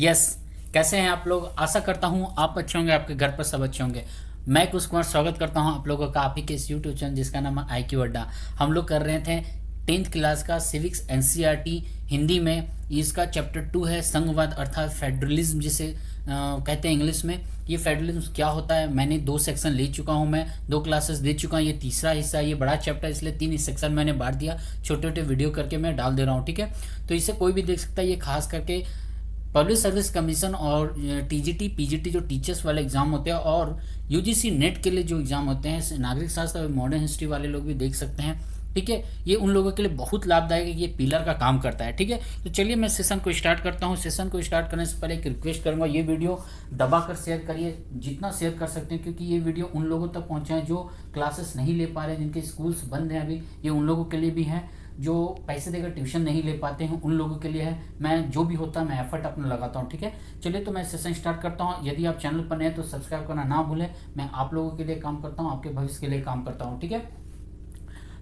Yes. कैसे हैं आप लोग? आशा करता हूँ आप अच्छे होंगे, आपके घर पर सब अच्छे होंगे। मैं कुश कुमार स्वागत करता हूँ आप लोगों का आप ही के इस यूट्यूब चैनल जिसका नाम है IQ अड्डा। हम लोग कर रहे थे 10th क्लास का सिविक्स NCERT हिंदी में। इसका चैप्टर 2 है संघवाद अर्थात फेडरलिज्म, जिसे कहते हैं इंग्लिश में। ये फेडरलिज्म क्या होता है, मैंने 2 सेक्शन ले चुका हूँ, मैं 2 क्लासेस दे चुका हूँ। ये तीसरा हिस्सा, ये बड़ा चैप्टर है इसलिए 3 सेक्शन मैंने बांट दिया, छोटे छोटे वीडियो करके मैं डाल दे रहा हूँ। ठीक है, तो इसे कोई भी देख सकता है। ये खास करके पब्लिक सर्विस कमीशन और TGT PGT जो टीचर्स वाले एग्जाम होते हैं, और UGC नेट के लिए जो एग्जाम होते हैं, नागरिक शास्त्र और मॉडर्न हिस्ट्री वाले लोग भी देख सकते हैं। ठीक है, ये उन लोगों के लिए बहुत लाभदायक है, ये पिलर का काम करता है। ठीक है, तो चलिए मैं सेशन को स्टार्ट करता हूँ। सेशन को स्टार्ट करने से पहले एक रिक्वेस्ट करूँगा, ये वीडियो दबा कर शेयर करिए, जितना शेयर कर सकते हैं, क्योंकि ये वीडियो उन लोगों तक पहुँचा है जो क्लासेस नहीं ले पा रहे हैं, जिनके स्कूल्स बंद हैं अभी। ये उन लोगों के लिए भी है जो पैसे देकर ट्यूशन नहीं ले पाते हैं, उन लोगों के लिए है। मैं जो भी होता है मैं एफर्ट अपना लगाता हूँ। ठीक है, चलिए तो मैं सेशन स्टार्ट करता हूँ। यदि आप चैनल पर नए हैं तो सब्सक्राइब करना ना भूलें। मैं आप लोगों के लिए काम करता हूँ, आपके भविष्य के लिए काम करता हूँ। ठीक है,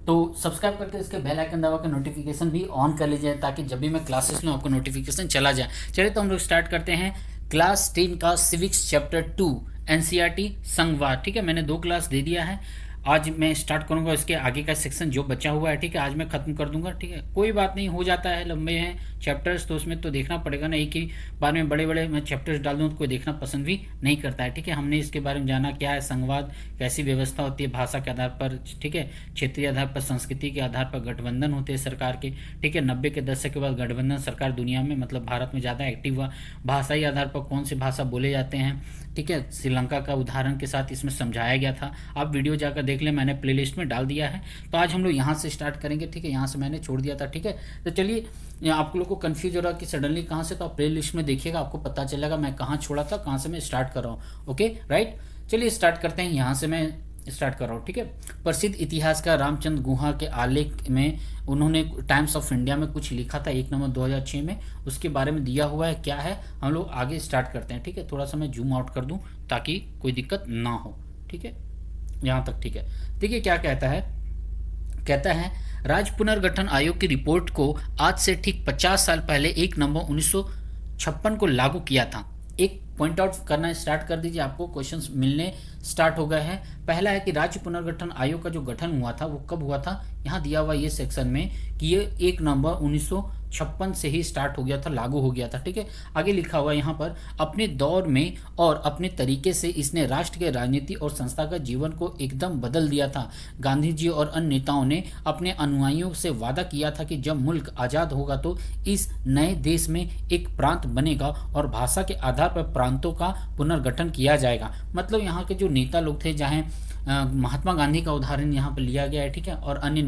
तो सब्सक्राइब करके इसके बेल आइकन दबा के नोटिफिकेशन भी ऑन कर लीजिए, ताकि जब भी मैं क्लासेस लूँ आपको नोटिफिकेशन चला जाए। चलिए तो हम लोग स्टार्ट करते हैं क्लास 10 का सिविक्स चैप्टर 2 NCERT संघवाद। ठीक है, मैंने 2 क्लास दे दिया है। आज मैं स्टार्ट करूंगा, इसके आगे का सेक्शन जो बचा हुआ है, ठीक है, आज मैं खत्म कर दूंगा। ठीक है, कोई बात नहीं, हो जाता है, लंबे हैं चैप्टर्स तो उसमें तो देखना पड़ेगा ना। एक ही बार में बड़े बड़े मैं चैप्टर्स डाल दूँ तो कोई देखना पसंद भी नहीं करता है। ठीक है, हमने इसके बारे में जाना क्या है संघवाद, कैसी व्यवस्था होती है भाषा के आधार पर, ठीक है, क्षेत्रीय आधार पर, संस्कृति के आधार पर गठबंधन होते हैं सरकार के। ठीक है, 90 के दशक के बाद गठबंधन सरकार दुनिया में, मतलब भारत में ज़्यादा एक्टिव हुआ। भाषाई आधार पर कौन सी भाषा बोले जाते हैं, ठीक है, श्रीलंका का उदाहरण के साथ इसमें समझाया गया था। आप वीडियो जाकर देख लें, मैंने प्लेलिस्ट में डाल दिया है। तो आज हम लोग यहाँ से स्टार्ट करेंगे। ठीक है, यहाँ से मैंने छोड़ दिया था। ठीक है, तो चलिए, आप लोग को कंफ्यूज हो रहा कि सडनली कहाँ से, तो आप प्लेलिस्ट में देखिएगा, आपको पता चलेगा मैं कहाँ छोड़ा था, कहाँ से मैं स्टार्ट कर रहा हूँ। ओके राइट, चलिए स्टार्ट करते हैं। यहाँ से मैं स्टार्ट कर रहा हूँ। ठीक है, प्रसिद्ध इतिहासकार रामचंद्र गुहा के आलेख में उन्होंने टाइम्स ऑफ इंडिया में कुछ लिखा था 1 नवंबर 2006 में, उसके बारे में दिया हुआ है। क्या है, हम लोग आगे स्टार्ट करते हैं। ठीक है, थोड़ा सा मैं जूम आउट कर दूं ताकि कोई दिक्कत ना हो। ठीक है, यहाँ तक ठीक है। देखिए क्या कहता है, कहता है राज्य पुनर्गठन आयोग की रिपोर्ट को आज से ठीक 50 साल पहले 1 नवंबर 1956 को लागू किया था। एक पॉइंट आउट करना स्टार्ट कर दीजिए, आपको क्वेश्चंस मिलने स्टार्ट हो गए हैं। पहला है कि राज्य पुनर्गठन आयोग का जो गठन हुआ था वो कब हुआ था, यहाँ दिया हुआ ये सेक्शन में कि ये 1 नवंबर 1956 से ही स्टार्ट हो गया था, लागू हो गया था। ठीक है, आगे लिखा हुआ यहाँ पर, अपने दौर में और अपने तरीके से इसने राष्ट्र के राजनीति और संस्थागत जीवन को एकदम बदल दिया था। गांधी जी और अन्य नेताओं ने अपने अनुयायियों से वादा किया था कि जब मुल्क आज़ाद होगा तो इस नए देश में एक प्रांत बनेगा और भाषा के आधार पर प्रांतों का पुनर्गठन किया जाएगा। मतलब यहाँ के जो नेता लोग थे, जहाँ महात्मा गांधी का उदाहरण यहाँ पर लिया गया है। ठीक है, और अन्य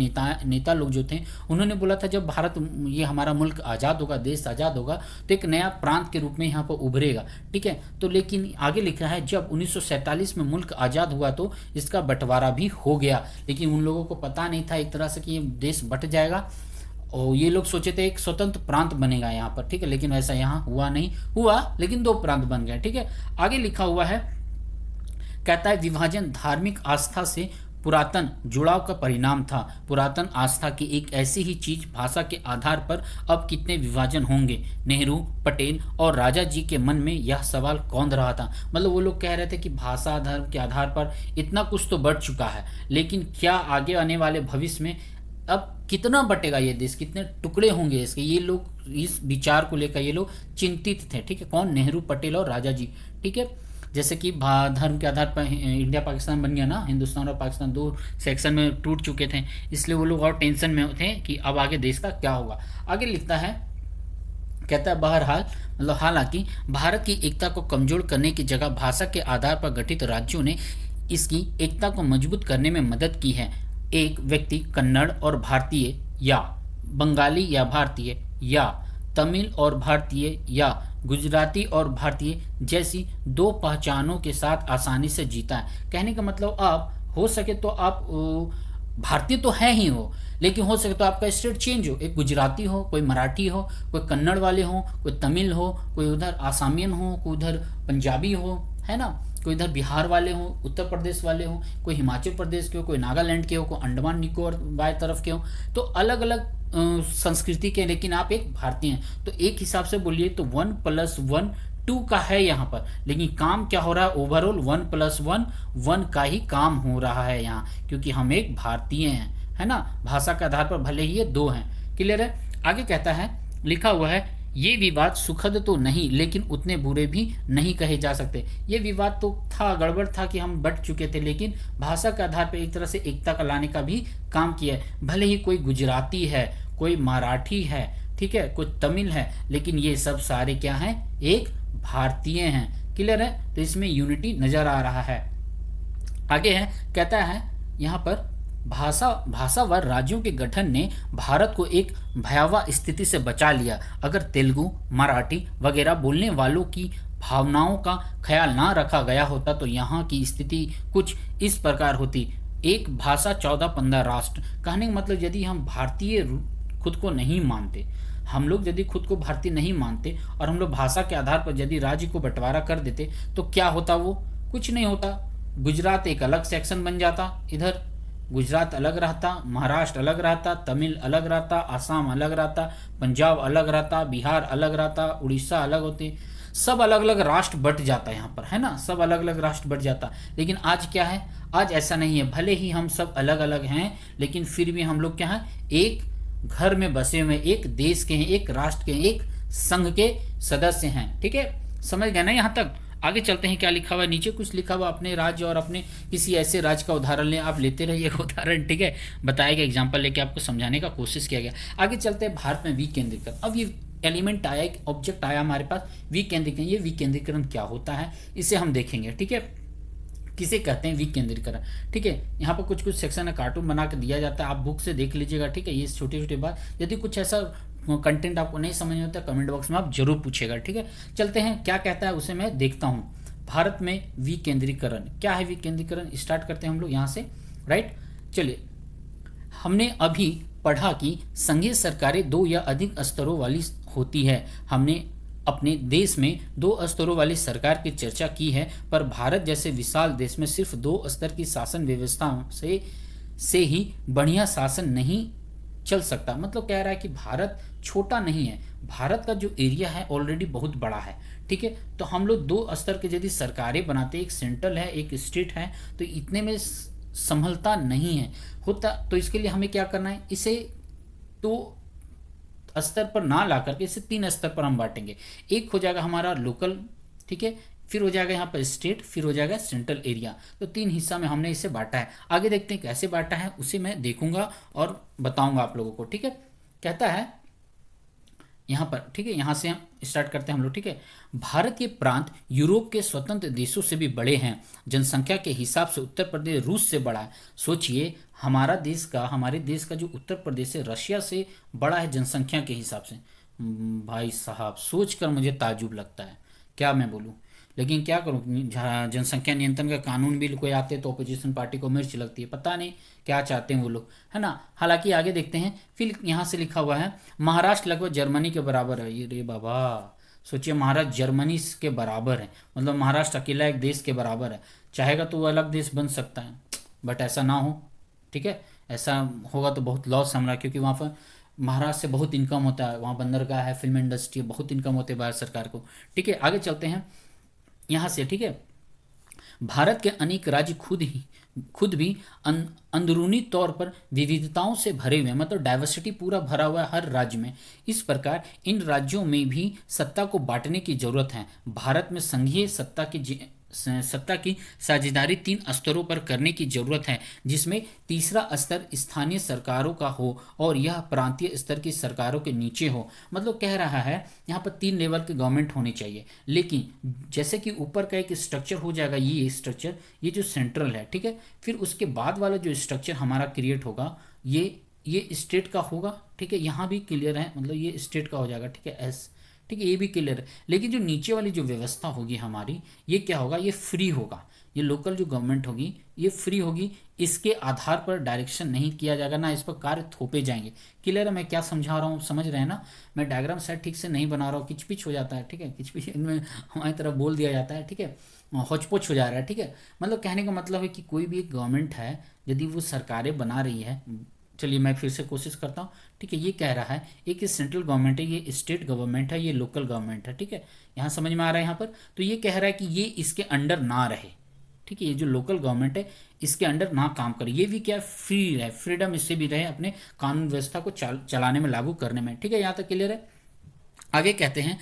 नेता लोग जो थे, उन्होंने बोला था जब भारत, ये हमारा मुल्क आज़ाद होगा, देश आज़ाद होगा, तो एक नया प्रांत के रूप में यहाँ पर उभरेगा। ठीक है, तो लेकिन आगे लिखा है जब 1947 में मुल्क आज़ाद हुआ तो इसका बंटवारा भी हो गया। लेकिन उन लोगों को पता नहीं था एक तरह से कि ये देश बंट जाएगा, और ये लोग सोचे थे एक स्वतंत्र प्रांत बनेगा यहाँ पर। ठीक है, लेकिन वैसा यहाँ हुआ नहीं, हुआ लेकिन 2 प्रांत बन गए। ठीक है, आगे लिखा हुआ है, कहता है विभाजन धार्मिक आस्था से पुरातन जुड़ाव का परिणाम था। पुरातन आस्था की एक ऐसी ही चीज भाषा के आधार पर अब कितने विभाजन होंगे। नेहरू, पटेल और राजा जी के मन में यह सवाल कौंध रहा था। मतलब वो लोग कह रहे थे कि भाषा धर्म के आधार पर इतना कुछ तो बढ़ चुका है, लेकिन क्या आगे आने वाले भविष्य में अब कितना बटेगा ये देश, कितने टुकड़े होंगे इसके, ये लोग इस विचार को लेकर ये लोग चिंतित थे। ठीक है, कौन, नेहरू, पटेल और राजा जी। ठीक है, जैसे कि धर्म के आधार पर इंडिया पाकिस्तान बन गया ना, हिंदुस्तान और पाकिस्तान 2 सेक्शन में टूट चुके थे, इसलिए वो लोग और टेंशन में थे कि अब आगे देश का क्या होगा। आगे लिखता है, कहता है बहरहाल, मतलब हालांकि भारत की एकता को कमजोर करने की जगह भाषा के आधार पर गठित राज्यों ने इसकी एकता को मजबूत करने में मदद की है। एक व्यक्ति कन्नड़ और भारतीय, या बंगाली या भारतीय, या तमिल और भारतीय, या गुजराती और भारतीय जैसी 2 पहचानों के साथ आसानी से जीता है। कहने का मतलब, आप हो सके तो आप भारतीय तो है ही हो, लेकिन हो सके तो आपका स्टेट चेंज हो, एक गुजराती हो, कोई मराठी हो, कोई कन्नड़ वाले हो, कोई तमिल हो, कोई उधर आसामियन हो, कोई उधर पंजाबी हो, है ना, कोई इधर बिहार वाले हों, उत्तर प्रदेश वाले हों, कोई हिमाचल प्रदेश के हो, कोई नागालैंड के हो, कोई अंडमान निकोबार बाय तरफ के हो, तो अलग अलग संस्कृति के, लेकिन आप एक भारतीय हैं। तो एक हिसाब से बोलिए तो 1+1 2 का है यहाँ पर, लेकिन काम क्या हो रहा है, ओवरऑल 1+1 1 का ही काम हो रहा है यहाँ, क्योंकि हम एक भारतीय हैं, है ना। भाषा के आधार पर भले ही ये 2 हैं। क्लियर है। आगे कहता है, लिखा हुआ है, ये विवाद सुखद तो नहीं लेकिन उतने बुरे भी नहीं कहे जा सकते। ये विवाद तो था, गड़बड़ था कि हम बट चुके थे, लेकिन भाषा के आधार पर एक तरह से एकता का लाने का भी काम किया है। भले ही कोई गुजराती है, कोई मराठी है, ठीक है, कोई तमिल है, लेकिन ये सब सारे क्या हैं, एक भारतीय हैं। क्लियर है। तो इसमें यूनिटी नजर आ रहा है। आगे है, कहता है यहाँ पर, भाषा व राज्यों के गठन ने भारत को एक भयावह स्थिति से बचा लिया। अगर तेलुगु, मराठी वगैरह बोलने वालों की भावनाओं का ख्याल ना रखा गया होता तो यहाँ की स्थिति कुछ इस प्रकार होती। एक भाषा 14-15 राष्ट्र। कहने का मतलब, यदि हम भारतीय खुद को नहीं मानते, हम लोग यदि खुद को भारतीय नहीं मानते और हम लोग भाषा के आधार पर यदि राज्य को बंटवारा कर देते तो क्या होता, वो कुछ नहीं होता। गुजरात एक अलग सेक्शन बन जाता, इधर गुजरात अलग रहता, महाराष्ट्र अलग रहता, तमिल अलग रहता, आसाम अलग रहता, पंजाब अलग रहता, बिहार अलग रहता, उड़ीसा अलग होते, सब अलग अलग राष्ट्र बट जाता है यहाँ पर, है ना, सब अलग अलग राष्ट्र बट जाता। लेकिन आज क्या है, आज ऐसा नहीं है। भले ही हम सब अलग अलग हैं, लेकिन फिर भी हम लोग क्या है, एक घर में बसे हुए, एक देश के हैं, एक राष्ट्र के हैं, एक संघ के सदस्य हैं। ठीक है, समझ गए ना यहाँ तक। आगे चलते हैं, क्या लिखा हुआ है, नीचे कुछ लिखा हुआ, अपने राज्य और अपने किसी ऐसे राज्य का उदाहरण लें। आप लेते रहिए उदाहरण, ठीक है, बताया गया एग्जाम्पल लेके आपको समझाने का कोशिश किया गया। आगे चलते हैं, भारत में विकेंद्रीकरण। अब ये एलिमेंट आया, एक ऑब्जेक्ट आया हमारे पास, विकेंद्रीकरण। ये विकेंद्रीकरण क्या होता है, इसे हम देखेंगे। ठीक है, किसे कहते हैं विकेंद्रीकरण। ठीक है, यहाँ पर कुछ कुछ सेक्शन है, कार्टून बना के दिया जाता है, आप बुक से देख लीजिएगा। ठीक है, ये छोटी छोटी बात, यदि कुछ ऐसा कंटेंट आपको नहीं समझ में आता कमेंट बॉक्स में आप जरूर पूछेगा। ठीक है, चलते हैं, क्या कहता है उसे मैं देखता हूँ। भारत में विकेंद्रीकरण क्या है, विकेंद्रीकरण स्टार्ट करते हैं हम लोग यहाँ से, राइट। चलिए, हमने अभी पढ़ा कि संघीय सरकारें 2 या अधिक स्तरों वाली होती है। हमने अपने देश में 2 स्तरों वाली सरकार की चर्चा की है, पर भारत जैसे विशाल देश में सिर्फ 2 स्तर की शासन व्यवस्था से ही बढ़िया शासन नहीं चल सकता। मतलब कह रहा है कि भारत छोटा नहीं है, भारत का जो एरिया है ऑलरेडी बहुत बड़ा है। ठीक है, तो हम लोग 2 स्तर के यदि सरकारें बनाते, एक सेंट्रल है एक स्टेट है, तो इतने में संभलता नहीं है होता। तो इसके लिए हमें क्या करना है, इसे 2 स्तर पर ना ला करके इसे 3 स्तर पर हम बांटेंगे। एक हो जाएगा हमारा लोकल, ठीक है, फिर हो जाएगा यहाँ पर स्टेट, फिर हो जाएगा सेंट्रल एरिया। तो 3 हिस्सा में हमने इसे बांटा है। आगे देखते हैं कैसे बांटा है, उसे मैं देखूंगा और बताऊंगा आप लोगों को। ठीक है, कहता है यहाँ पर, ठीक है, यहाँ से हम स्टार्ट करते हैं हम लोग। ठीक है, भारत के प्रांत यूरोप के स्वतंत्र देशों से भी बड़े हैं। जनसंख्या के हिसाब से उत्तर प्रदेश रूस से बड़ा है। सोचिए, हमारे देश का जो उत्तर प्रदेश है रशिया से बड़ा है जनसंख्या के हिसाब से। भाई साहब, सोच कर मुझे ताजुब लगता है, क्या मैं बोलूँ। लेकिन क्या करूँ, जनसंख्या नियंत्रण का कानून बिल कोई आते तो अपोजिशन पार्टी को मिर्च लगती है, पता नहीं क्या चाहते हैं वो लोग, है ना। हालांकि आगे देखते हैं, फिर यहाँ से लिखा हुआ है महाराष्ट्र लगभग जर्मनी के बराबर है। ये रे बाबा, सोचिए महाराष्ट्र जर्मनी के बराबर है, मतलब महाराष्ट्र अकेला एक देश के बराबर है। चाहेगा तो वो अलग देश बन सकता है, बट ऐसा ना हो। ठीक है, ऐसा होगा तो बहुत लॉस हमारा, क्योंकि वहाँ पर महाराष्ट्र से बहुत इनकम होता है, वहाँ बंदरगाह है, फिल्म इंडस्ट्री, बहुत इनकम होती है भारत सरकार को। ठीक है, आगे चलते हैं यहाँ से। ठीक है, भारत के अनेक राज्य खुद भी अंदरूनी तौर पर विविधताओं से भरे हुए हैं, मतलब डाइवर्सिटी पूरा भरा हुआ है हर राज्य में। इस प्रकार इन राज्यों में भी सत्ता को बांटने की जरूरत है। भारत में संघीय सत्ता की साझेदारी 3 स्तरों पर करने की जरूरत है, जिसमें तीसरा स्तर स्थानीय सरकारों का हो और यह प्रांतीय स्तर की सरकारों के नीचे हो। मतलब कह रहा है यहाँ पर 3 लेवल के गवर्नमेंट होने चाहिए, लेकिन जैसे कि ऊपर का एक स्ट्रक्चर हो जाएगा, ये स्ट्रक्चर, ये जो सेंट्रल है, ठीक है, फिर उसके बाद वाला जो स्ट्रक्चर हमारा क्रिएट होगा ये स्टेट का होगा। ठीक है, यहाँ भी क्लियर है, मतलब ये स्टेट का हो जाएगा। ठीक है, एस, ठीक है, ये भी क्लियर है। लेकिन जो नीचे वाली जो व्यवस्था होगी हमारी, ये क्या होगा, ये फ्री होगा। ये लोकल जो गवर्नमेंट होगी ये फ्री होगी, इसके आधार पर डायरेक्शन नहीं किया जाएगा, ना इस पर कार्य थोपे जाएंगे। क्लियर है मैं क्या समझा रहा हूँ, समझ रहे हैं ना। मैं डायग्राम शायद ठीक से नहीं बना रहा हूँ, किचपिच हो जाता है। ठीक है, किचपिच इनमें हमारी तरफ बोल दिया जाता है। ठीक है, हौच-पौच हो जा रहा है, ठीक है। मतलब कहने का मतलब है कि कोई भी एक गवर्नमेंट है, यदि वो सरकारें बना रही है, चलिए मैं फिर से कोशिश करता हूँ, ठीक है। ये कह रहा है, एक सेंट्रल गवर्नमेंट है, ये स्टेट गवर्नमेंट है, ये लोकल गवर्नमेंट है, ठीक है। यहाँ समझ में आ रहा है यहाँ पर। तो ये कह रहा है कि ये इसके अंडर ना रहे, ठीक है। ये जो लोकल गवर्नमेंट है इसके अंडर ना काम करे, ये भी क्या फ्री रहे, फ्रीडम इससे भी रहे अपने कानून व्यवस्था को चलाने में, लागू करने में, ठीक है। यहाँ तक क्लियर है। आगे कहते हैं,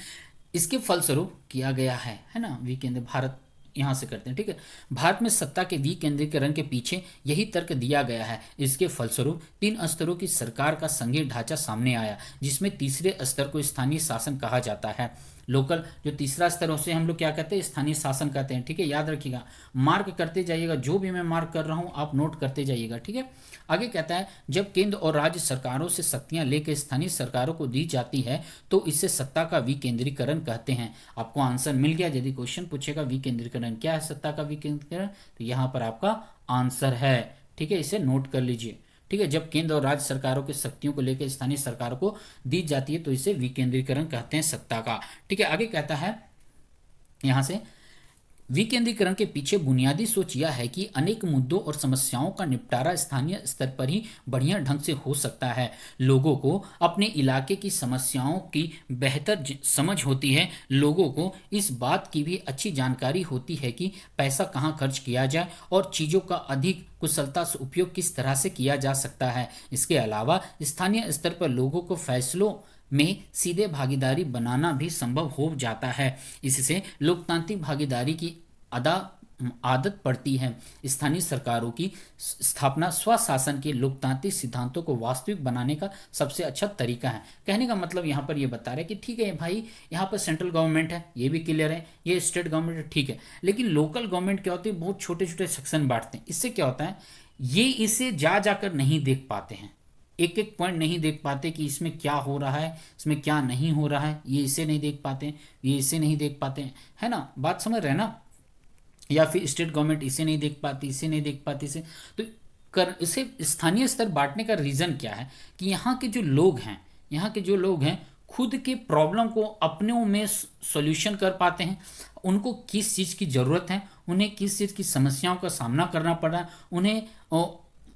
इसके फलस्वरूप किया गया है ना, विकेंद्र भारत यहाँ से करते हैं, ठीक है। भारत में सत्ता के विकेंद्रीकरण के पीछे यही तर्क दिया गया है। इसके फलस्वरूप 3 स्तरों की सरकार का संघीय ढांचा सामने आया, जिसमें तीसरे स्तर को स्थानीय शासन कहा जाता है। लोकल जो तीसरा स्तर उसे हम लोग क्या कहते हैं, स्थानीय शासन कहते हैं, ठीक है। याद रखिएगा, मार्क करते जाइएगा, जो भी मैं मार्क कर रहा हूँ आप नोट करते जाइएगा, ठीक है। आगे कहता है, जब केंद्र और राज्य सरकारों से शक्तियां लेकर स्थानीय सरकारों को दी जाती है तो इसे सत्ता का विकेंद्रीकरण कहते हैं। आपको आंसर मिल गया। यदि क्वेश्चन पूछेगा विकेंद्रीकरण क्या है, सत्ता का विकेंद्रीकरण, तो यहाँ पर आपका आंसर है, ठीक है। इसे नोट कर लीजिए, ठीक है। जब केंद्र और राज्य सरकारों की शक्तियों को लेकर स्थानीय सरकारों को दी जाती है तो इसे विकेंद्रीकरण कहते हैं, सत्ता का, ठीक है। आगे कहता है यहां से, विकेंद्रीकरण के पीछे बुनियादी सोच यह है कि अनेक मुद्दों और समस्याओं का निपटारा स्थानीय स्तर पर ही बढ़िया ढंग से हो सकता है। लोगों को अपने इलाके की समस्याओं की बेहतर समझ होती है। लोगों को इस बात की भी अच्छी जानकारी होती है कि पैसा कहाँ खर्च किया जाए और चीज़ों का अधिक कुशलता से उपयोग किस तरह से किया जा सकता है। इसके अलावा स्थानीय स्तर पर लोगों को फैसलों में सीधे भागीदारी बनाना भी संभव हो जाता है। इससे लोकतांत्रिक भागीदारी की आदत पड़ती है। स्थानीय सरकारों की स्थापना स्वशासन के लोकतांत्रिक सिद्धांतों को वास्तविक बनाने का सबसे अच्छा तरीका है। कहने का मतलब यहाँ पर ये बता रहे हैं कि ठीक है भाई, यहाँ पर सेंट्रल गवर्नमेंट है, ये भी क्लियर है, ये स्टेट गवर्नमेंट है, ठीक है। लेकिन लोकल गवर्नमेंट क्या होती है, बहुत छोटे छोटे सेक्शन बांटते हैं। इससे क्या होता है, ये इसे जाकर नहीं देख पाते हैं, एक एक पॉइंट नहीं देख पाते कि इसमें क्या हो रहा है, इसमें क्या नहीं हो रहा है, ये इसे नहीं देख पाते हैं, ये इसे नहीं देख पाते हैं, है ना, बात समझ रहे हैं ना। या फिर स्टेट गवर्नमेंट इसे नहीं देख पाती, इसे नहीं देख पाती, इसे तो इसे स्थानीय स्तर बांटने का रीज़न क्या है कि यहाँ के जो लोग हैं, यहाँ के जो लोग हैं खुद के प्रॉब्लम को अपनों में सॉल्यूशन कर पाते हैं। उनको किस चीज़ की ज़रूरत है, उन्हें किस चीज़ की समस्याओं का सामना करना पड़ रहा है, उन्हें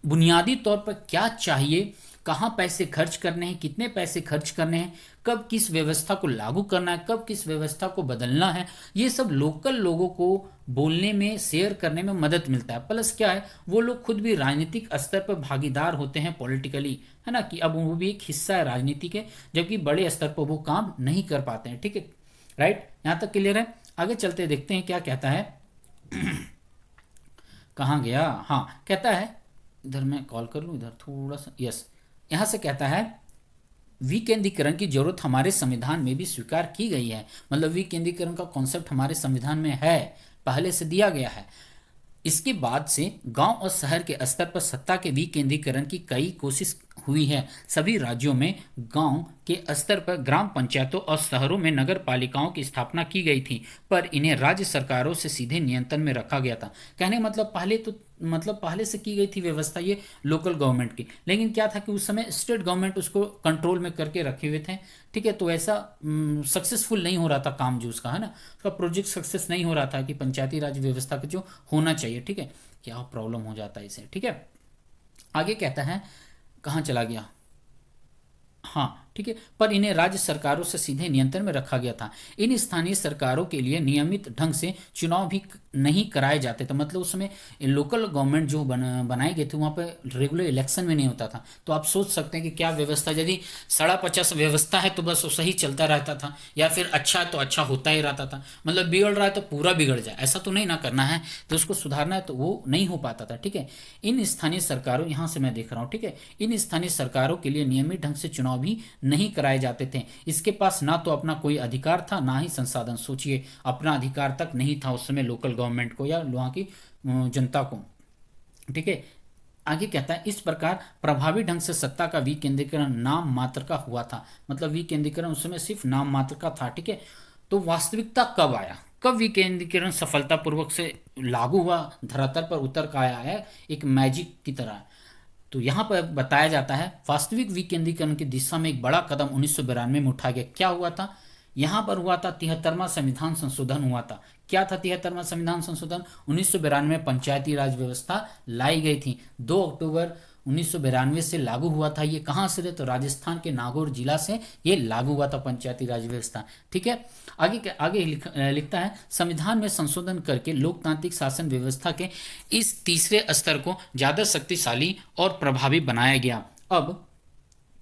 बुनियादी तौर पर क्या चाहिए, कहाँ पैसे खर्च करने हैं, कितने पैसे खर्च करने हैं, कब किस व्यवस्था को लागू करना है, कब किस व्यवस्था को बदलना है, ये सब लोकल लोगों को बोलने में, शेयर करने में मदद मिलता है। प्लस क्या है, वो लोग खुद भी राजनीतिक स्तर पर भागीदार होते हैं पॉलिटिकली, है ना, कि अब वो भी एक हिस्सा है राजनीति के, जबकि बड़े स्तर पर वो काम नहीं कर पाते हैं, ठीक है, राइट। यहाँ तक क्लियर है। आगे चलते देखते हैं क्या कहता है। कहाँ गया, हाँ, कहता है, इधर मैं कॉल कर लूँ, इधर थोड़ा सा, यस। यहाँ से कहता है, विकेंद्रीकरण की जरूरत हमारे संविधान में भी स्वीकार की गई है। मतलब विकेंद्रीकरण का कॉन्सेप्ट हमारे संविधान में है, पहले से दिया गया है। इसके बाद से गांव और शहर के स्तर पर सत्ता के विकेंद्रीकरण की कई कोशिश हुई है। सभी राज्यों में गांव के स्तर पर ग्राम पंचायतों और शहरों में नगर पालिकाओं की स्थापना की गई थी, पर इन्हें राज्य सरकारों से सीधे नियंत्रण में रखा गया था। कहने का मतलब पहले से की गई थी व्यवस्था ये लोकल गवर्नमेंट की, लेकिन क्या था कि उस समय स्टेट गवर्नमेंट उसको कंट्रोल में करके रखे हुए थे, ठीक है। तो ऐसा सक्सेसफुल नहीं हो रहा था काम जो उसका, है ना, उसका प्रोजेक्ट सक्सेस नहीं हो रहा था कि पंचायती राज व्यवस्था का जो होना चाहिए, ठीक है। क्या प्रॉब्लम हो जाता है इसे, ठीक है। आगे कहता है, कहाँ चला गया, हाँ, ठीक है, पर इन्हें राज्य सरकारों से सीधे नियंत्रण में रखा गया था। इन स्थानीय सरकारों के लिए नियमित ढंग से चुनाव भी नहीं कराए जाते थे। मतलब उस समय लोकल गवर्नमेंट जो बनाए गए थे वहाँ पे रेगुलर इलेक्शन में नहीं होता था। तो आप सोच सकते हैं कि क्या व्यवस्था, यदि 50 व्यवस्था है तो बस वो सही चलता रहता था, या फिर अच्छा है तो अच्छा होता ही रहता था। मतलब बिगड़ रहा है तो पूरा बिगड़ जाए, ऐसा तो नहीं ना करना है, तो उसको सुधारना है, तो वो नहीं हो पाता था, ठीक है। इन स्थानीय सरकारों, यहाँ से मैं देख रहा हूँ, ठीक है, इन स्थानीय सरकारों के लिए नियमित ढंग से चुनाव भी नहीं कराए जाते थे। इसके पास ना तो अपना कोई अधिकार था, ना ही संसाधन। सोचिए, अपना अधिकार तक नहीं था उस समय लोकल गवर्नमेंट को या वहाँ की जनता को, ठीक है। आगे कहता है, इस प्रकार प्रभावी ढंग से सत्ता का विकेंद्रीकरण नाम मात्र का हुआ था। मतलब विकेंद्रीकरण उस समय सिर्फ नाम मात्र का था, ठीक है। तो वास्तविकता कब आया, कब विकेंद्रीकरण सफलतापूर्वक से लागू हुआ, धरातल पर उतर का आया है एक मैजिक की तरह। तो यहाँ पर बताया जाता है, वास्तविक विकेंद्रीकरण की दिशा में एक बड़ा कदम 1992 में उठाया गया। क्या हुआ था, यहाँ पर हुआ था 73वां संविधान संशोधन हुआ था। क्या था 73वां संविधान संशोधन? 1992 में पंचायती राज व्यवस्था लाई गई थी। 2 अक्टूबर 1992 से लागू हुआ था। ये कहाँ से? तो राजस्थान के नागौर जिला से ये लागू हुआ था पंचायती राज व्यवस्था। ठीक है, आगे लिखता है, संविधान में संशोधन करके लोकतांत्रिक शासन व्यवस्था के इस तीसरे स्तर को ज्यादा शक्तिशाली और प्रभावी बनाया गया। अब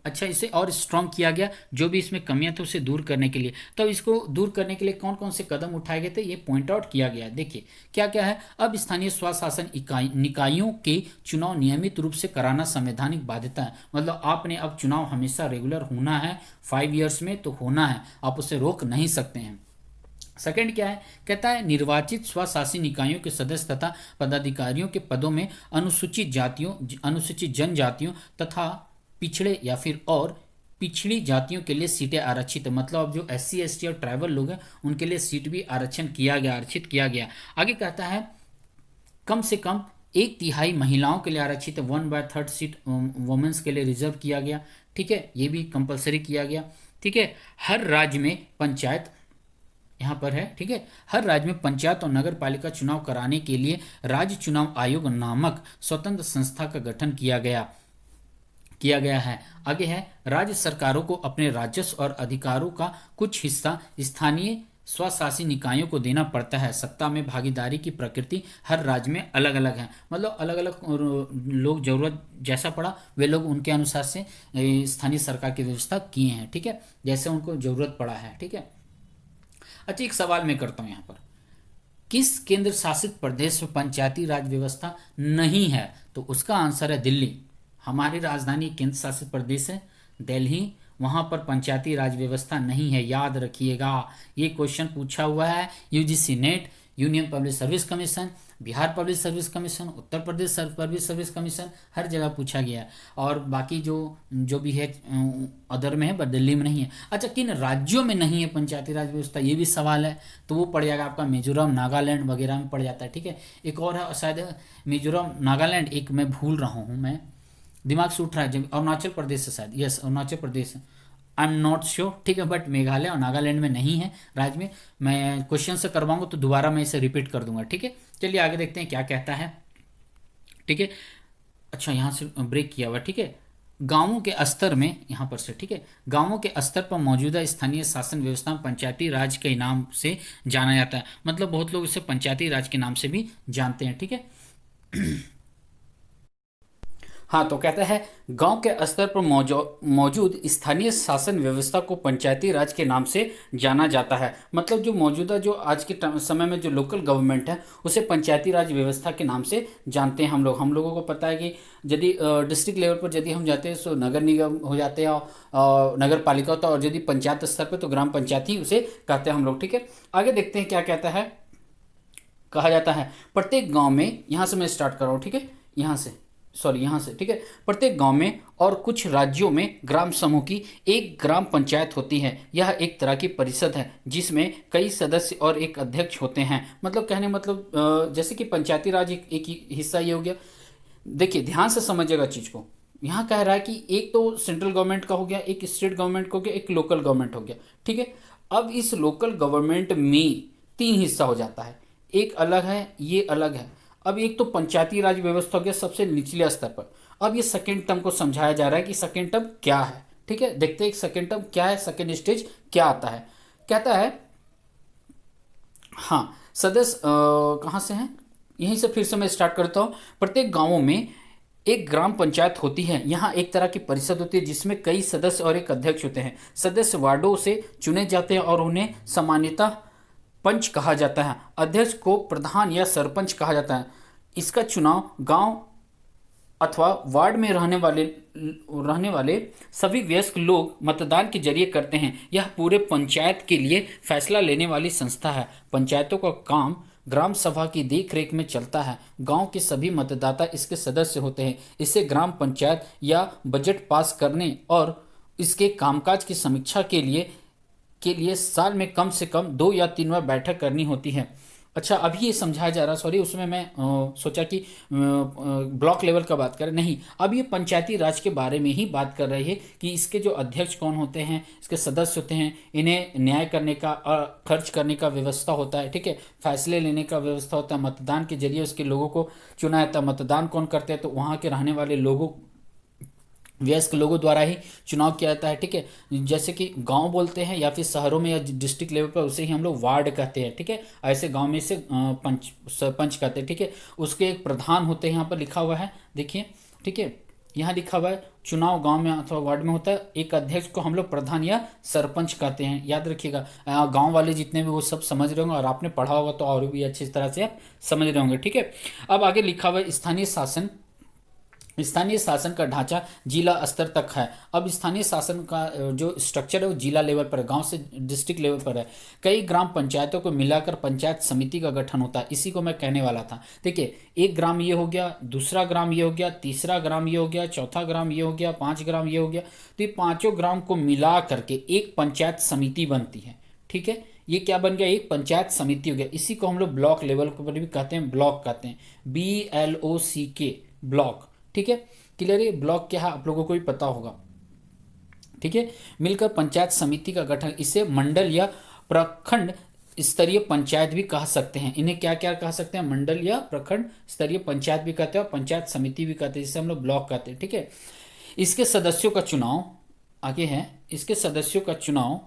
अच्छा, इसे और स्ट्रांग किया गया, जो भी इसमें कमियां थी उसे दूर करने के लिए। तो इसको दूर करने के लिए कौन कौन से कदम उठाए गए थे ये पॉइंट आउट किया गया है। देखिए क्या क्या है। अब स्थानीय स्वशासन निकायों के चुनाव नियमित रूप से कराना संवैधानिक बाध्यता है। मतलब आपने अब चुनाव हमेशा रेगुलर होना है, 5 ईयर्स में तो होना है, आप उसे रोक नहीं सकते हैं। सेकंड क्या है? कहता है निर्वाचित स्वशासी निकायों के सदस्य तथा पदाधिकारियों के पदों में अनुसूचित जातियों, अनुसूचित जनजातियों तथा पिछड़े या फिर और पिछड़ी जातियों के लिए सीटें आरक्षित है। मतलब अब जो SC ST और ट्राइबल लोग हैं उनके लिए सीट भी आरक्षित किया गया। आगे कहता है कम से कम 1/3 महिलाओं के लिए आरक्षित है। 1/3 सीट वुमेन्स के लिए रिजर्व किया गया। ठीक है, ये भी कंपलसरी किया गया। ठीक है, हर राज्य में पंचायत यहाँ पर है। ठीक है, हर राज्य में पंचायत और नगर पालिका चुनाव कराने के लिए राज्य चुनाव आयोग नामक स्वतंत्र संस्था का गठन किया गया है। आगे है, राज्य सरकारों को अपने राजस्व और अधिकारों का कुछ हिस्सा स्थानीय स्वशासी निकायों को देना पड़ता है। सत्ता में भागीदारी की प्रकृति हर राज्य में अलग अलग है। मतलब अलग अलग लोग जरूरत जैसा पड़ा वे लोग उनके अनुसार से स्थानीय सरकार की व्यवस्था किए हैं। ठीक है, जैसे उनको जरूरत पड़ा है। ठीक है, अच्छा एक सवाल मैं करता हूँ यहाँ पर, किस केंद्र शासित प्रदेश में पंचायती राज व्यवस्था नहीं है? तो उसका आंसर है दिल्ली। हमारी राजधानी केंद्र शासित प्रदेश है दिल्ली, वहां पर पंचायती राज व्यवस्था नहीं है। याद रखिएगा, ये क्वेश्चन पूछा हुआ है UGC NET, union public service commission, Bihar public service commission, Uttar Pradesh public service commission, हर जगह पूछा गया है। और बाकी जो भी है अदर में है पर दिल्ली में नहीं है। अच्छा, किन राज्यों में नहीं है पंचायती राज व्यवस्था, ये भी सवाल है। तो वो पड़ जाएगा आपका मिजोरम, नागालैंड वगैरह में पड़ जाता है। ठीक है, एक और है शायद मिजोरम, नागालैंड, एक मैं भूल रहा हूँ, मैं दिमाग से उठ रहा है, अरुणाचल प्रदेश है शायद। यस, अरुणाचल प्रदेश है, आई एम नॉट श्योर। ठीक है, बट मेघालय और नागालैंड में नहीं है राज्य में। मैं क्वेश्चन से करवाऊंगा तो दोबारा मैं इसे रिपीट कर दूंगा। ठीक है, चलिए आगे देखते हैं क्या कहता है। ठीक है, अच्छा यहाँ से ब्रेक किया हुआ। ठीक है, गांवों के स्तर में यहाँ पर से, ठीक है, गांवों के स्तर पर मौजूदा स्थानीय शासन व्यवस्था पंचायती राज के नाम से जाना जाता है। मतलब बहुत लोग इसे पंचायती राज के नाम से भी जानते हैं। ठीक है, हाँ, तो कहता है गांव के स्तर पर मौजूद स्थानीय शासन व्यवस्था को पंचायती राज के नाम से जाना जाता है। मतलब जो मौजूदा जो आज के समय में जो लोकल गवर्नमेंट है उसे पंचायती राज व्यवस्था के नाम से जानते हैं हम लोगों को पता है कि यदि डिस्ट्रिक्ट लेवल पर यदि हम जाते हैं तो नगर निगम हो जाते हैं और नगर पालिका होता है, और यदि पंचायत स्तर पर तो ग्राम पंचायत ही उसे कहते हैं हम लोग। ठीक है, आगे देखते हैं क्या कहता है। कहा जाता है प्रत्येक गाँव में, यहाँ से मैं स्टार्ट कर रहा हूँ। ठीक है, यहाँ से, ठीक है, प्रत्येक गांव में और कुछ राज्यों में ग्राम समूह की एक ग्राम पंचायत होती है। यह एक तरह की परिषद है जिसमें कई सदस्य और एक अध्यक्ष होते हैं। मतलब कहने मतलब जैसे कि पंचायती राज एक हिस्सा ये हो गया। देखिए ध्यान से समझिएगा चीज को। यहाँ कह रहा है कि एक तो सेंट्रल गवर्नमेंट का हो गया, एक स्टेट गवर्नमेंट का हो गया, एक लोकल गवर्नमेंट हो गया। ठीक है, अब इस लोकल गवर्नमेंट में 3 हिस्सा हो जाता है, एक अलग है, ये अलग है। अब एक तो पंचायती राज व्यवस्था हो गया सबसे निचले स्तर पर। अब ये सेकेंड टर्म को समझाया जा रहा है कि सेकेंड टर्म क्या है। ठीक है, देखते हैं सेकेंड टर्म क्या है, सेकेंड स्टेज क्या आता है। कहता है हाँ, सदस्य कहाँ से हैं, यहीं से फिर से मैं स्टार्ट करता हूँ। प्रत्येक गांवों में एक ग्राम पंचायत होती है। यहाँ एक तरह की परिषद होती है जिसमें कई सदस्य और एक अध्यक्ष होते हैं। सदस्य वार्डों से चुने जाते हैं और उन्हें सामान्यतः पंच कहा जाता है। अध्यक्ष को प्रधान या सरपंच कहा जाता है। इसका चुनाव गांव अथवा वार्ड में रहने वाले सभी वयस्क लोग मतदान के जरिए करते हैं। यह पूरे पंचायत के लिए फैसला लेने वाली संस्था है। पंचायतों का काम ग्राम सभा की देखरेख में चलता है। गांव के सभी मतदाता इसके सदस्य होते हैं। इसे ग्राम पंचायत या बजट पास करने और इसके कामकाज की समीक्षा के लिए साल में कम से कम 2 या 3 बार बैठक करनी होती है। अच्छा, अभी ये समझाया जा रहा, सॉरी, उसमें मैं सोचा कि ब्लॉक लेवल का बात करें, नहीं, अब ये पंचायती राज के बारे में ही बात कर रही है कि इसके जो अध्यक्ष कौन होते हैं, इसके सदस्य होते हैं, इन्हें न्याय करने का, खर्च करने का व्यवस्था होता है, ठीक है, फैसले लेने का व्यवस्था होता है, मतदान के जरिए उसके लोगों को चुना जाता है। मतदान कौन करते हैं, तो वहाँ के रहने वाले लोगों, वयस्क लोगों द्वारा ही चुनाव किया जाता है, ठीक है। जैसे कि गांव बोलते हैं, या फिर शहरों में या डिस्ट्रिक्ट लेवल पर उसे ही हम लोग वार्ड कहते हैं, ठीक है। ऐसे गांव में से पंच, सरपंच कहते हैं, ठीक है। उसके एक प्रधान होते हैं, यहाँ पर लिखा हुआ है, देखिए, ठीक है, यहाँ लिखा हुआ है, चुनाव गांव में अथवा वार्ड में होता है। एक अध्यक्ष को हम लोग प्रधान या सरपंच कहते हैं, याद रखिएगा। गांव वाले जितने भी वो सब समझ रहे होंगे, और आपने पढ़ा होगा तो और भी अच्छी तरह से आप समझ रहे होंगे, ठीक है। अब आगे लिखा हुआ है स्थानीय शासन। स्थानीय शासन का ढांचा जिला स्तर तक है। अब स्थानीय शासन का जो स्ट्रक्चर है वो जिला लेवल पर है, गांव से डिस्ट्रिक्ट लेवल पर है। कई ग्राम पंचायतों को मिलाकर पंचायत समिति का गठन होता है। इसी को मैं कहने वाला था। देखिए, एक ग्राम ये हो गया, दूसरा ग्राम ये हो गया, तीसरा ग्राम ये हो गया, चौथा ग्राम ये हो गया, 5 ग्राम ये हो गया। तो ये पांचों ग्राम को मिला करके एक पंचायत समिति बनती है, ठीक है। ये क्या बन गया, एक पंचायत समिति हो गया। इसी को हम लोग ब्लॉक लेवल पर भी कहते हैं, ब्लॉक कहते हैं, BLOCK, ब्लॉक, ठीक है। क्लियर है, ब्लॉक क्या है आप लोगों को भी पता होगा, ठीक है। मिलकर पंचायत समिति का गठन, इसे मंडल या प्रखंड स्तरीय पंचायत भी कह सकते हैं। इन्हें क्या क्या कह सकते हैं, मंडल या प्रखंड स्तरीय पंचायत भी कहते हैं, और पंचायत समिति भी कहते हैं, जिसे हम लोग ब्लॉक कहते हैं, ठीक है। इसके सदस्यों का चुनाव आगे है। इसके सदस्यों का चुनाव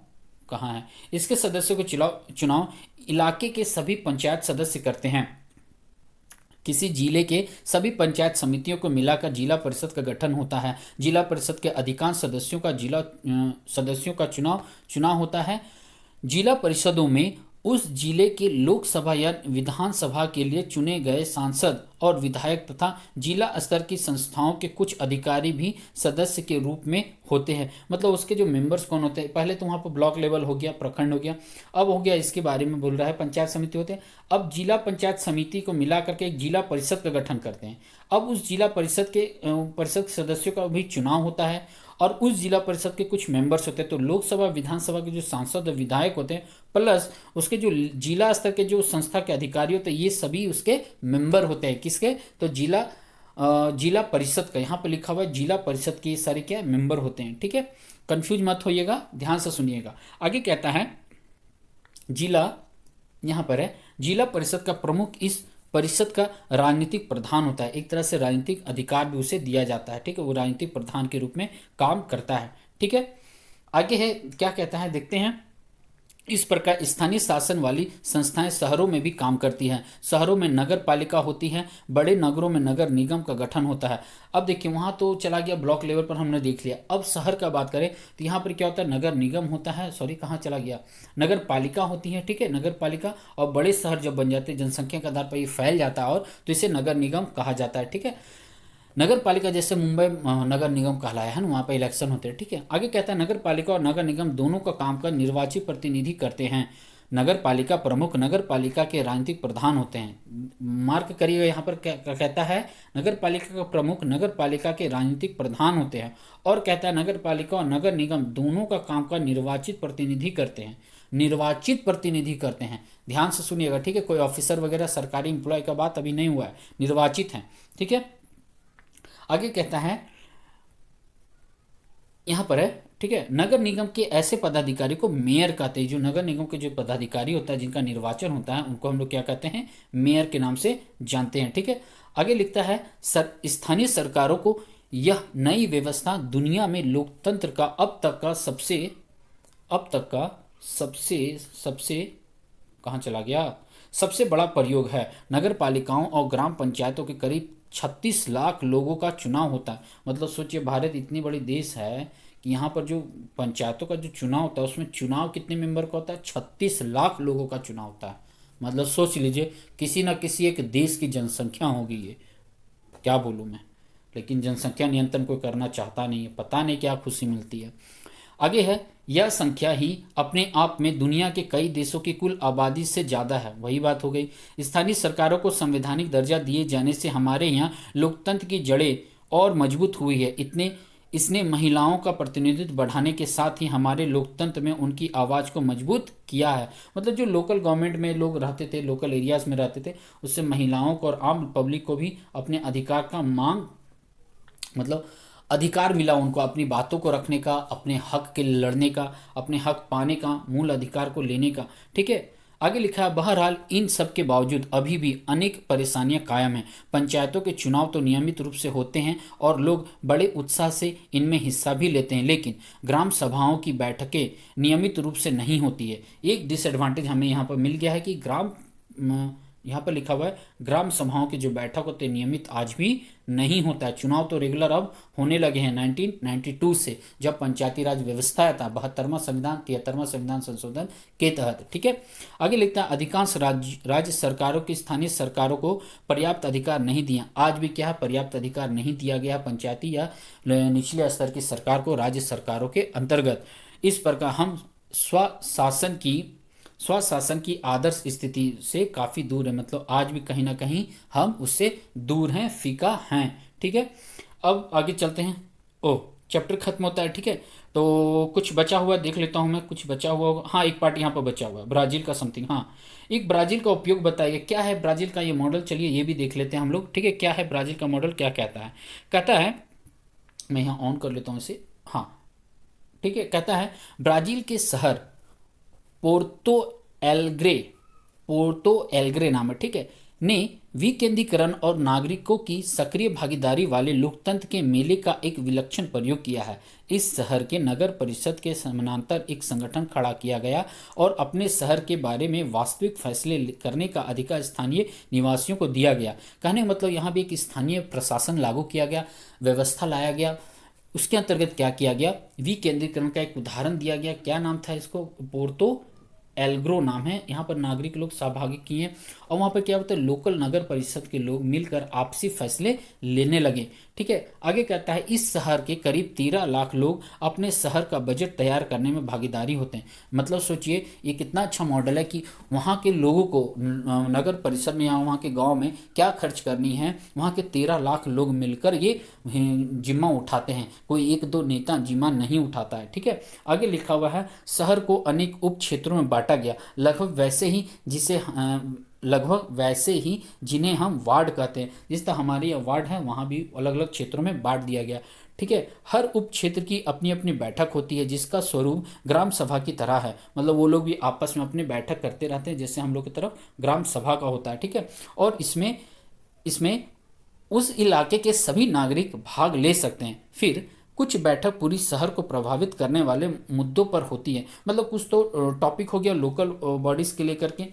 कहाँ है, इसके सदस्यों का चुनाव इलाके के सभी पंचायत सदस्य करते हैं। किसी जिले के सभी पंचायत समितियों को मिलाकर जिला परिषद का गठन होता है। जिला परिषद के अधिकांश सदस्यों का चुनाव होता है। जिला परिषदों में उस जिले के लोकसभा या विधानसभा के लिए चुने गए सांसद और विधायक तथा जिला स्तर की संस्थाओं के कुछ अधिकारी भी सदस्य के रूप में होते हैं। मतलब उसके जो मेंबर्स कौन होते हैं, पहले तो वहाँ पर ब्लॉक लेवल हो गया, प्रखंड हो गया, अब हो गया इसके बारे में बोल रहा है पंचायत समिति होते हैं। अब जिला पंचायत समिति को मिला करके एक जिला परिषद का गठन करते हैं। अब उस जिला परिषद के सदस्यों का भी चुनाव होता है, और उस जिला परिषद के कुछ मेंबर्स होते हैं। तो लोकसभा विधानसभा के जो सांसद और विधायक होते हैं, प्लस उसके जो जिला स्तर के जो संस्था के अधिकारी होते हैं, ये सभी उसके मेंबर होते हैं। किसके, तो जिला परिषद का, यहाँ पे लिखा हुआ है जिला परिषद के, ये सारे क्या मेंबर होते हैं, ठीक है। कंफ्यूज मत होइएगा, ध्यान से सुनिएगा। आगे कहता है जिला, यहाँ पर है जिला परिषद का प्रमुख इस परिषद का राजनीतिक प्रधान होता है। एक तरह से राजनीतिक अधिकार भी उसे दिया जाता है, ठीक है। वो राजनीतिक प्रधान के रूप में काम करता है, ठीक है। आगे है, क्या कहता है देखते हैं। इस प्रकार स्थानीय शासन वाली संस्थाएं शहरों में भी काम करती हैं। शहरों में नगर पालिका होती है, बड़े नगरों में नगर निगम का गठन होता है। अब देखिए, वहाँ तो चला गया ब्लॉक लेवल पर, हमने देख लिया। अब शहर का बात करें तो यहाँ पर क्या होता है, नगर निगम होता है, सॉरी कहाँ चला गया, नगर पालिका होती है, ठीक है, नगर पालिका। और बड़े शहर जब बन जाते हैं, जनसंख्या के आधार पर ये फैल जाता है, और तो इसे नगर निगम कहा जाता है, ठीक है। नगर पालिका जैसे मुंबई नगर निगम कहलाया है ना, वहाँ पर इलेक्शन होते हैं, ठीक है। आगे कहता है नगर पालिका और नगर निगम दोनों का काम का निर्वाचित प्रतिनिधि करते हैं। नगर पालिका प्रमुख नगर पालिका के राजनीतिक प्रधान होते हैं। मार्क करिएगा, यहाँ पर क्या कहता है, नगर पालिका का प्रमुख नगर पालिका के राजनीतिक प्रधान होते हैं। और कहता है नगर पालिका और नगर निगम दोनों का काम का निर्वाचित प्रतिनिधि करते हैं। निर्वाचित प्रतिनिधि करते हैं, ध्यान से सुनिएगा, ठीक है। कोई ऑफिसर वगैरह सरकारी एम्प्लॉय का बात अभी नहीं हुआ है, निर्वाचित है, ठीक है। आगे कहता है, यहां पर है, ठीक है, नगर निगम के ऐसे पदाधिकारी को मेयर कहते हैं। जो नगर निगम के जो पदाधिकारी होता है, जिनका निर्वाचन होता है, उनको हम लोग क्या कहते हैं, मेयर के नाम से जानते हैं, ठीक है। आगे लिखता है, स्थानीय सरकारों को यह नई व्यवस्था दुनिया में लोकतंत्र का अब तक का सबसे कहाँ चला गया, सबसे बड़ा प्रयोग है। नगर पालिकाओं और ग्राम पंचायतों के करीब 36 लाख लोगों का चुनाव होता है। मतलब सोचिए, भारत इतनी बड़ी देश है कि यहाँ पर जो पंचायतों का जो चुनाव होता है, उसमें चुनाव कितने मेंबर का होता है, 36 लाख लोगों का चुनाव होता है। मतलब सोच लीजिए, किसी न किसी एक देश की जनसंख्या होगी ये, क्या बोलूँ मैं। लेकिन जनसंख्या नियंत्रण कोई करना चाहता नहीं है, पता नहीं क्या खुशी मिलती है। आगे है, यह संख्या ही अपने आप में दुनिया के कई देशों की कुल आबादी से ज़्यादा है। वही बात हो गई। स्थानीय सरकारों को संवैधानिक दर्जा दिए जाने से हमारे यहाँ लोकतंत्र की जड़ें और मजबूत हुई है। इसने महिलाओं का प्रतिनिधित्व बढ़ाने के साथ ही हमारे लोकतंत्र में उनकी आवाज़ को मजबूत किया है। मतलब जो लोकल गवर्नमेंट में लोग रहते थे, लोकल एरियाज में रहते थे, उससे महिलाओं को और आम पब्लिक को भी अपने अधिकार का मांग, मतलब अधिकार मिला उनको अपनी बातों को रखने का, अपने हक के लिए लड़ने का, अपने हक पाने का, मूल अधिकार को लेने का। ठीक है, आगे लिखा है, बहरहाल इन सब के बावजूद अभी भी अनेक परेशानियां कायम हैं। पंचायतों के चुनाव तो नियमित रूप से होते हैं और लोग बड़े उत्साह से इनमें हिस्सा भी लेते हैं, लेकिन ग्राम सभाओं की बैठकें नियमित रूप से नहीं होती है। एक डिसएडवांटेज हमें यहाँ पर मिल गया है कि यहाँ पर लिखा हुआ है ग्राम सभाओं की जो बैठक होते हैं नियमित आज भी नहीं होता है। चुनाव तो रेगुलर अब होने लगे हैं 1992 से, जब पंचायती राज व्यवस्था आया था 72वां संविधान 73वां संविधान संशोधन के तहत। ठीक है, आगे लिखता है, अधिकांश राज्य सरकारों की स्थानीय सरकारों को पर्याप्त अधिकार नहीं दिया। आज भी क्या है, पर्याप्त अधिकार नहीं दिया गया पंचायती या निचले स्तर की सरकार को राज्य सरकारों के अंतर्गत। इस प्रकार हम स्वशासन की आदर्श स्थिति से काफ़ी दूर है। मतलब आज भी कहीं ना कहीं हम उससे दूर हैं, फीका हैं। ठीक है, अब आगे चलते हैं। चैप्टर खत्म होता है। ठीक है, तो कुछ बचा हुआ देख लेता हूँ मैं, कुछ बचा हुआ होगा। हाँ, एक पार्ट यहाँ पर बचा हुआ है, ब्राज़ील का समथिंग। हाँ, एक ब्राज़ील का उपयोग बताइए, क्या है ब्राज़ील का ये मॉडल। चलिए ये भी देख लेते हैं हम लोग। ठीक है, क्या है ब्राज़ील का मॉडल, क्या कहता है, मैं यहाँ ऑन कर लेता हूँ इसे। हाँ, ठीक है, कहता है ब्राज़ील के शहर पोर्तो एल्ग्रे पोर्टो एल्ग्रे नाम है, ठीक है, ने विकेंद्रीकरण और नागरिकों की सक्रिय भागीदारी वाले लोकतंत्र के मेले का एक विलक्षण प्रयोग किया है। इस शहर के नगर परिषद के समानांतर एक संगठन खड़ा किया गया और अपने शहर के बारे में वास्तविक फैसले करने का अधिकार स्थानीय निवासियों को दिया गया। कहने का मतलब यहाँ भी एक स्थानीय प्रशासन लागू किया गया, व्यवस्था लाया गया। उसके अंतर्गत क्या किया गया, विकेंद्रीकरण का एक उदाहरण दिया गया। क्या नाम था इसको, पोर्तो एल्ग्रो नाम है। यहाँ पर नागरिक लोग सहभागी किए और वहाँ पर क्या होता है, लोकल नगर परिषद के लोग मिलकर आपसी फैसले लेने लगे। ठीक है, आगे कहता है इस शहर के करीब 13 लाख लोग अपने शहर का बजट तैयार करने में भागीदारी होते हैं। मतलब सोचिए ये कितना अच्छा मॉडल है कि वहाँ के लोगों को नगर परिषद में या वहाँ के गांव में क्या खर्च करनी है, वहाँ के 13 लाख लोग मिलकर ये जिम्मा उठाते हैं। कोई एक दो नेता जिम्मा नहीं उठाता है। ठीक है, आगे लिखा हुआ है शहर को अनेक उप क्षेत्रों में बांटा गया, लगभग वैसे ही जिन्हें हम वार्ड कहते हैं। जिस तरह हमारे यहाँ वार्ड है, वहाँ भी अलग अलग क्षेत्रों में बांट दिया गया। ठीक है, हर उप क्षेत्र की अपनी अपनी बैठक होती है जिसका स्वरूप ग्राम सभा की तरह है। मतलब वो लोग भी आपस में अपनी बैठक करते रहते हैं जैसे हम लोग की तरफ ग्राम सभा का होता है। ठीक है, और इसमें उस इलाके के सभी नागरिक भाग ले सकते हैं। फिर कुछ बैठक पूरी शहर को प्रभावित करने वाले मुद्दों पर होती है। मतलब कुछ तो टॉपिक हो गया लोकल बॉडीज के लेकर के,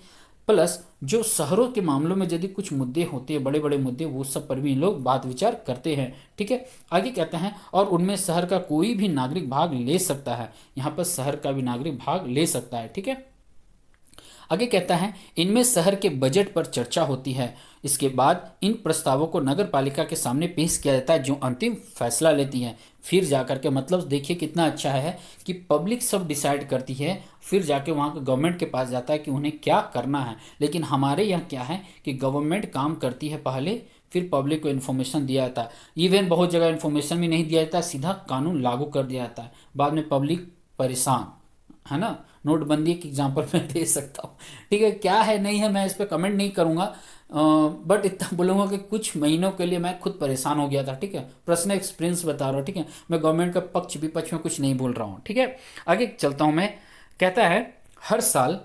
प्लस जो शहरों के मामलों में यदि कुछ मुद्दे होते हैं, बड़े बड़े मुद्दे, वो सब पर भी लोग बात विचार करते हैं। ठीक है, आगे कहते हैं और उनमें शहर का कोई भी नागरिक भाग ले सकता है। यहाँ पर शहर का भी नागरिक भाग ले सकता है। ठीक है, आगे कहता है इनमें शहर के बजट पर चर्चा होती है। इसके बाद इन प्रस्तावों को नगर पालिका के सामने पेश किया जाता है जो अंतिम फैसला लेती है। फिर जाकर के, मतलब देखिए कितना अच्छा है कि पब्लिक सब डिसाइड करती है, फिर जाके वहाँ के गवर्नमेंट के पास जाता है कि उन्हें क्या करना है। लेकिन हमारे यहाँ क्या है कि गवर्नमेंट काम करती है पहले, फिर पब्लिक को इन्फॉर्मेशन दिया जाता है। इवन बहुत जगह इन्फॉर्मेशन भी नहीं दिया जाता, सीधा कानून लागू कर दिया जाता है, बाद में पब्लिक परेशान, है ना। नोटबंदी की एग्जांपल मैं दे सकता हूँ। ठीक है, क्या है नहीं है मैं इस पर कमेंट नहीं करूँगा, बट इतना बोलूँगा कि कुछ महीनों के लिए मैं खुद परेशान हो गया था। ठीक है, पर्सनल एक्सपीरियंस बता रहा हूँ। ठीक है, मैं गवर्नमेंट का पक्ष विपक्ष में कुछ नहीं बोल रहा हूँ। ठीक है, आगे चलता हूँ मैं। कहता है हर साल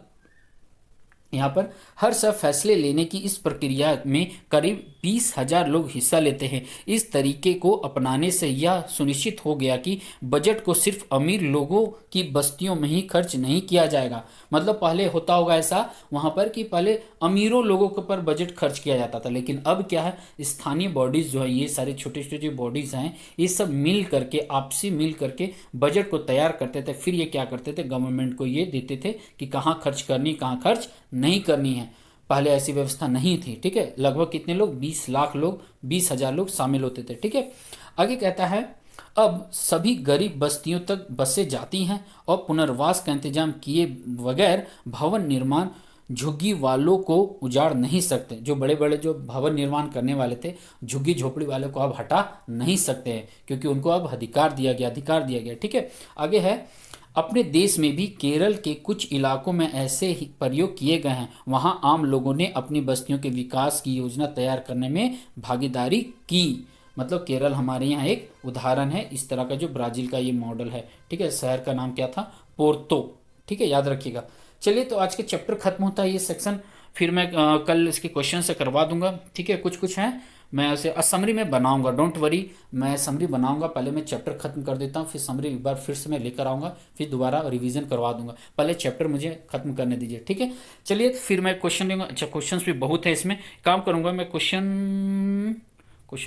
यहाँ पर हर साल फैसले लेने की इस प्रक्रिया में करीब 20,000 लोग हिस्सा लेते हैं। इस तरीके को अपनाने से यह सुनिश्चित हो गया कि बजट को सिर्फ अमीर लोगों की बस्तियों में ही खर्च नहीं किया जाएगा। मतलब पहले होता होगा ऐसा वहाँ पर कि पहले अमीरों लोगों के पर बजट खर्च किया जाता था, लेकिन अब क्या है, स्थानीय बॉडीज़ जो है, ये सारे छोटे छोटे बॉडीज़ हैं, ये सब मिल करके आपसी मिल करके बजट को तैयार करते थे। फिर ये क्या करते थे, गवर्नमेंट को ये देते थे कि कहाँ खर्च करनी, कहाँ खर्च नहीं करनी है। पहले ऐसी व्यवस्था नहीं थी। ठीक है, लगभग कितने लोग, 20 लाख लोग, 20,000 लोग शामिल होते थे। ठीक है, आगे कहता है अब सभी गरीब बस्तियों तक बसें जाती हैं और पुनर्वास का इंतजाम किए बगैर भवन निर्माण झुग्गी वालों को उजाड़ नहीं सकते। जो बड़े बड़े जो भवन निर्माण करने वाले थे, झुग्गी झोपड़ी वालों को अब हटा नहीं सकते हैं, क्योंकि उनको अब अधिकार दिया गया। ठीक है, आगे है, अपने देश में भी केरल के कुछ इलाकों में ऐसे ही प्रयोग किए गए हैं। वहां आम लोगों ने अपनी बस्तियों के विकास की योजना तैयार करने में भागीदारी की। मतलब केरल हमारे यहाँ एक उदाहरण है इस तरह का, जो ब्राजील का ये मॉडल है। ठीक है, शहर का नाम क्या था? पोर्तो। ठीक है, याद रखिएगा। चलिए, तो आज के चैप्टर खत्म होता है ये सेक्शन, फिर मैं कल इसके क्वेश्चन से करवा दूंगा। ठीक है, कुछ कुछ हैं, मैं उसे समरी में बनाऊंगा, डोंट वरी, मैं समरी बनाऊंगा। पहले मैं चैप्टर खत्म कर देता हूँ, फिर समरी एक बार फिर से मैं लेकर आऊंगा, फिर दोबारा रिवीजन करवा दूंगा। पहले चैप्टर मुझे खत्म करने दीजिए। ठीक है, चलिए फिर मैं क्वेश्चन लूँगा। अच्छा, क्वेश्चन भी बहुत है इसमें, काम करूंगा मैं क्वेश्चन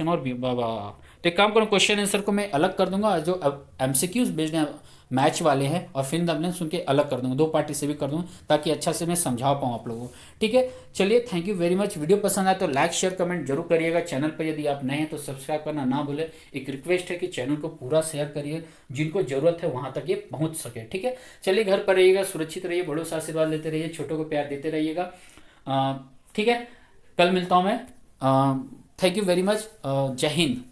और भी बाबा। तो एक काम करूँ, क्वेश्चन आंसर को मैं अलग कर दूंगा, जो अब एमसीक्यूज बेस्ड हैं मैच वाले हैं, और फिर दबलेंस उनके अलग कर दूंगा, दो पार्टी से भी कर दूंगा, ताकि अच्छा से मैं समझा पाऊँ आप लोगों को। ठीक है, चलिए, thank you very much. Video पसंद आए तो लाइक शेयर कमेंट जरूर करिएगा। चैनल पर यदि आप नए हैं तो सब्सक्राइब करना ना भूलें। एक रिक्वेस्ट है कि चैनल को पूरा शेयर करिए, जिनको जरूरत है वहां तक ये पहुंच सके। ठीक है, चलिए, घर पर रहिएगा, सुरक्षित रहिए, बड़ों से आशीर्वाद लेते रहिए, छोटों को प्यार देते रहिएगा। ठीक है, कल मिलता हूँ मैं। Thank you very much. जय हिंद।